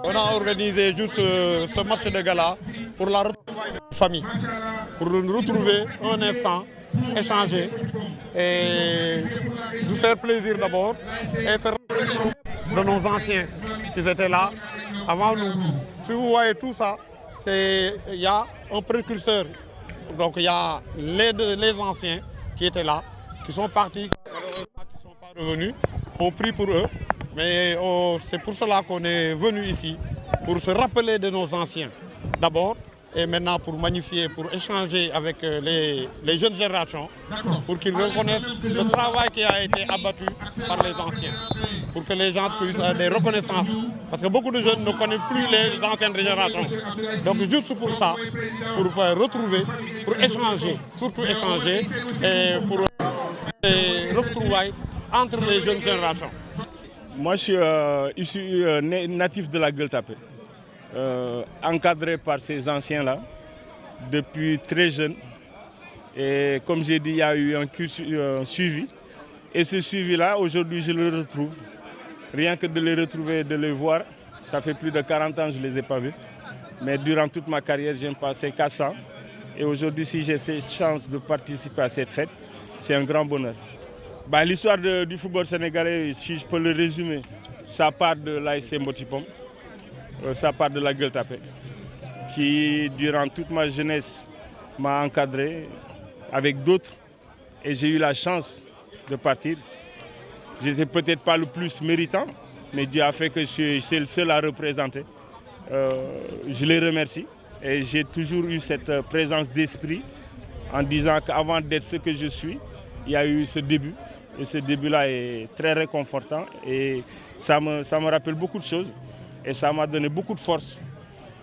On a organisé juste ce match de gala pour la famille, pour nous retrouver un instant, échanger et nous faire plaisir d'abord et se rappeler de nos anciens qui étaient là avant nous. Si vous voyez tout ça, il y a un précurseur. Donc il y a les anciens qui étaient là, qui sont partis, qui ne sont pas revenus. On prie pour eux, mais c'est pour cela qu'on est venu ici, pour se rappeler de nos anciens d'abord, et maintenant pour magnifier, pour échanger avec les jeunes générations, pour qu'ils reconnaissent le travail qui a été abattu par les anciens, pour que les gens puissent avoir des reconnaissances. Parce que beaucoup de jeunes ne connaissent plus les anciennes générations. Donc juste pour ça, pour faire retrouver, pour échanger, surtout échanger, et pour des retrouvailles entre les jeunes générations. Moi, je suis issu natif de la Gueule-Tapée, encadré par ces anciens-là depuis très jeune. Et comme j'ai dit, il y a eu un suivi. Et ce suivi-là, aujourd'hui, je le retrouve. Rien que de les retrouver, de les voir, ça fait plus de 40 ans que je ne les ai pas vus. Mais durant toute ma carrière, j'ai passé 4 ans. Et aujourd'hui, si j'ai cette chance de participer à cette fête, c'est un grand bonheur. L'histoire du football sénégalais, si je peux le résumer, ça part de l'ASC Mbotipom, ça part de la Gueule-Tapée, qui durant toute ma jeunesse m'a encadré avec d'autres et j'ai eu la chance de partir. J'étais peut-être pas le plus méritant, mais Dieu a fait que je suis le seul à représenter. Je les remercie et j'ai toujours eu cette présence d'esprit en disant qu'avant d'être ce que je suis, il y a eu ce début. Et ce début-là est très réconfortant et ça me rappelle beaucoup de choses. Et ça m'a donné beaucoup de force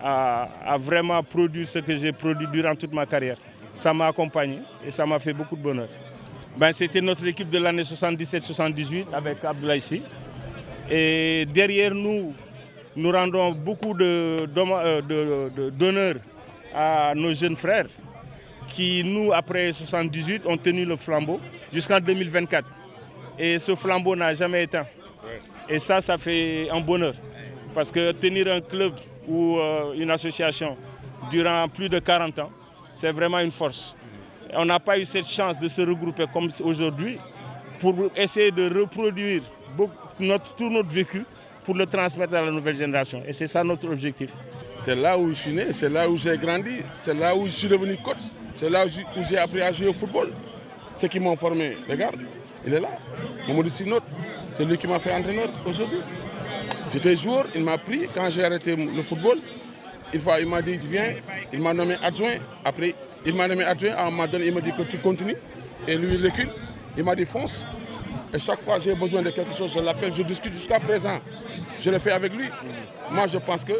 à vraiment produire ce que j'ai produit durant toute ma carrière. Ça m'a accompagné et ça m'a fait beaucoup de bonheur. C'était notre équipe de l'année 77-78 avec Abdoulaye Sy. Et derrière nous, nous rendons beaucoup d'honneur à nos jeunes frères qui, nous, après 78, ont tenu le flambeau jusqu'en 2024. Et ce flambeau n'a jamais éteint. Et ça fait un bonheur. Parce que tenir un club ou une association durant plus de 40 ans, c'est vraiment une force. On n'a pas eu cette chance de se regrouper comme aujourd'hui pour essayer de reproduire tout notre vécu pour le transmettre à la nouvelle génération. Et c'est ça notre objectif. C'est là où je suis né, c'est là où j'ai grandi, c'est là où je suis devenu coach, c'est là où j'ai appris à jouer au football. Ceux qui m'ont formé, regarde, il est là. Mamadou Sinot, c'est lui qui m'a fait entraîneur aujourd'hui. J'étais joueur, il m'a pris quand j'ai arrêté le football. Une fois, il m'a dit, viens, il m'a nommé adjoint. Après, il m'a nommé adjoint, à un moment donné, il m'a dit que tu continues. Et lui, il recule. Il m'a dit, fonce. Et chaque fois que j'ai besoin de quelque chose, je l'appelle, je discute jusqu'à présent. Je le fais avec lui. Moi, je pense que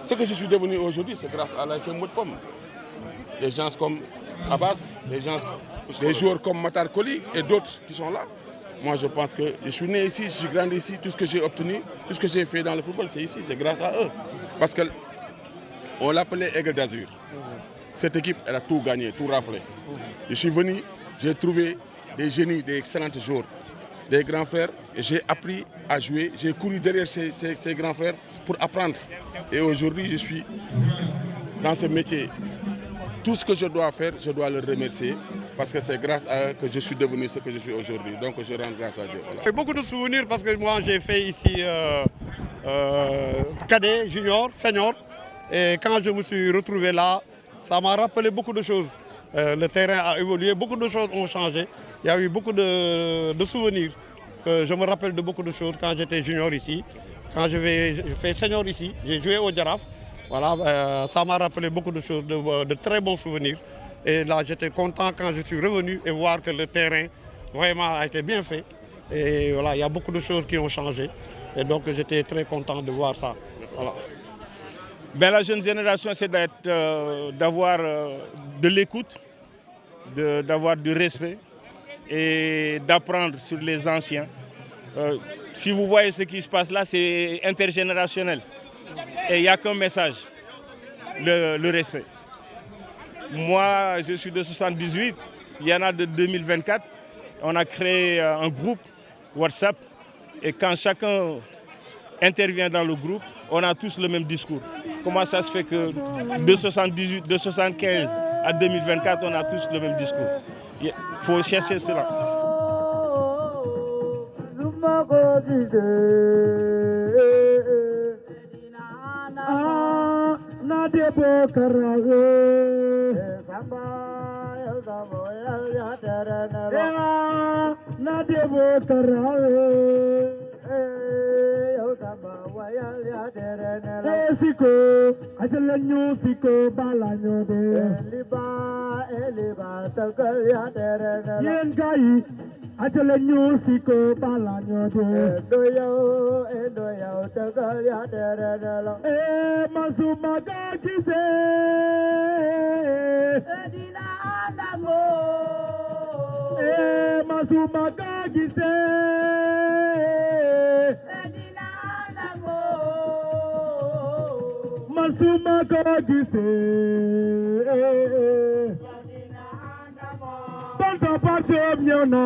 ce que je suis devenu aujourd'hui, c'est grâce à l'ASC Mbotipom. Des gens comme Abbas, des joueurs comme Matar Koli et d'autres qui sont là. Moi, je pense que je suis né ici, je suis grandi ici, tout ce que j'ai obtenu, tout ce que j'ai fait dans le football, c'est ici, c'est grâce à eux. Parce qu'on l'appelait Aigle d'Azur. Cette équipe, elle a tout gagné, tout raflé. Je suis venu, j'ai trouvé des génies, des excellents joueurs, des grands frères, et j'ai appris à jouer. J'ai couru derrière ces grands frères pour apprendre. Et aujourd'hui, je suis dans ce métier. Tout ce que je dois faire, je dois le remercier. Parce que c'est grâce à eux que je suis devenu ce que je suis aujourd'hui. Donc je rends grâce à Dieu. Voilà. J'ai beaucoup de souvenirs parce que moi j'ai fait ici cadet, junior, senior. Et quand je me suis retrouvé là, ça m'a rappelé beaucoup de choses. Le terrain a évolué, beaucoup de choses ont changé. Il y a eu beaucoup de souvenirs. Je me rappelle de beaucoup de choses quand j'étais junior ici. Quand je fais senior ici, j'ai joué au Jaraaf. Voilà, ça m'a rappelé beaucoup de choses, de très bons souvenirs. Et là, j'étais content quand je suis revenu et voir que le terrain vraiment a été bien fait. Et voilà, il y a beaucoup de choses qui ont changé. Et donc, j'étais très content de voir ça. Voilà. Ben, la jeune génération, c'est d'avoir de l'écoute, d'avoir du respect et d'apprendre sur les anciens. Si vous voyez ce qui se passe là, c'est intergénérationnel. Et il n'y a qu'un message, le respect. Moi, je suis de 78, il y en a de 2024. On a créé un groupe WhatsApp et quand chacun intervient dans le groupe, on a tous le même discours. Comment ça se fait que de 78, de 75 à 2024, on a tous le même discours? Il faut chercher cela. Siko, ajalanyo siko balanyo de. Eliba tagal ya terena. Yen gai, ajalanyo siko balanyo de. Edoyo tagal ya terena. Masumaga kise. Edina andamo. Masumaga kise. Masuma kagise, Banta pato miona.